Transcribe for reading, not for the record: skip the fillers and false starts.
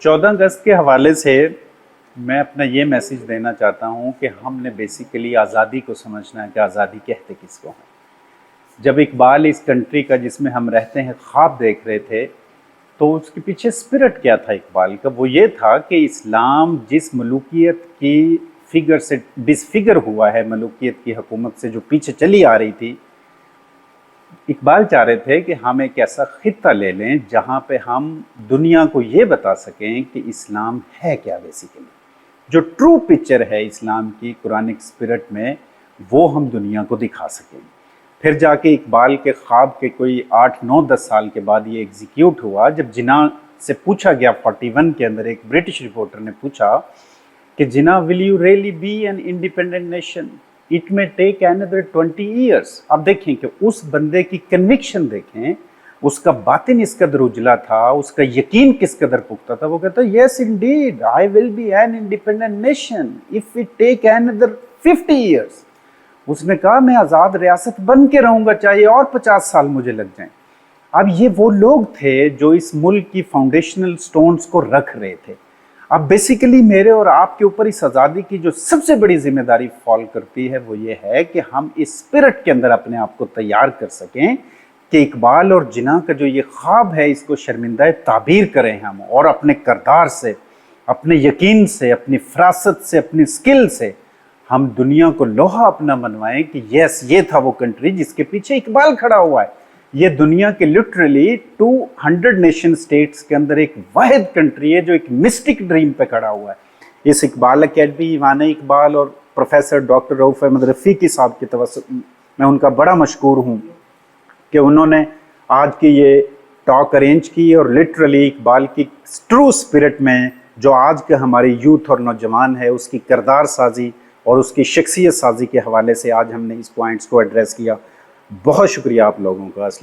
14 اگست کے حوالے سے میں اپنا یہ میسیج دینا چاہتا ہوں کہ ہم نے بیسیکلی آزادی کو سمجھنا ہے کہ آزادی کہتے کس کو ہیں۔ جب اقبال اس کنٹری کا جس میں ہم رہتے ہیں خواب دیکھ رہے تھے تو اس کے پیچھے اسپرٹ کیا تھا اقبال کا؟ وہ یہ تھا کہ اسلام جس ملوکیت کی فگر سے ڈسفگر ہوا ہے، ملوکیت کی حکومت سے جو پیچھے چلی آ رہی تھی، اقبال چاہ رہے تھے کہ ہم ایک ایسا خطہ لے لیں جہاں پہ ہم دنیا کو یہ بتا سکیں کہ اسلام ہے کیا بیسیکلی، جو ٹرو پکچر ہے اسلام کی قرآنک اسپرٹ میں، وہ ہم دنیا کو دکھا سکیں۔ پھر جا کے اقبال کے خواب کے کوئی 8-9-10 سال کے بعد یہ ایگزیکیوٹ ہوا، جب جناح سے پوچھا گیا 41 کے اندر، ایک برٹش رپورٹر نے پوچھا کہ جناح will you really be an independent nation? It may take another 20 years۔ اب دیکھیں کہ اس بندے کی کنوکشن دیکھیں، اس کا باطن اس قدر اجلا تھا، اس کا یقین کس قدر پختہ تھا۔ وہ کہتا ہے yes indeed I will be an independent nation if it take another 50 years۔ اس نے کہا میں آزاد ریاست بن کے رہوں گا چاہیے اور 50 سال مجھے لگ جائیں۔ اب یہ وہ لوگ تھے جو اس ملک کی فاؤنڈیشنل سٹونز کو رکھ رہے تھے۔ اب بیسیکلی میرے اور آپ کے اوپر اس آزادی کی جو سب سے بڑی ذمہ داری فال کرتی ہے وہ یہ ہے کہ ہم اس اسپرٹ کے اندر اپنے آپ کو تیار کر سکیں کہ اقبال اور جناح کا جو یہ خواب ہے اس کو شرمندہ تعبیر کریں ہم، اور اپنے کردار سے، اپنے یقین سے، اپنی فراست سے، اپنی سکل سے ہم دنیا کو لوہا اپنا منوائیں کہ یس یہ تھا وہ کنٹری جس کے پیچھے اقبال کھڑا ہوا ہے۔ یہ دنیا کے لٹرلی 200 نیشن سٹیٹس کے اندر ایک واحد کنٹری ہے جو ایک مسٹک ڈریم پہ کھڑا ہوا ہے۔ اس اقبال اکیڈمی، ایوان اقبال اور پروفیسر ڈاکٹر رؤف احمد رفیقی صاحب کی توسط میں ان کا بڑا مشکور ہوں کہ انہوں نے آج کی یہ ٹاک ارینج کی، اور لٹرلی اقبال کی ٹرو اسپرٹ میں جو آج کے ہماری یوتھ اور نوجوان ہے اس کی کردار سازی اور اس کی شخصیت سازی کے حوالے سے آج ہم نے اس پوائنٹس کو ایڈریس کیا۔ بہت شکریہ آپ لوگوں کا۔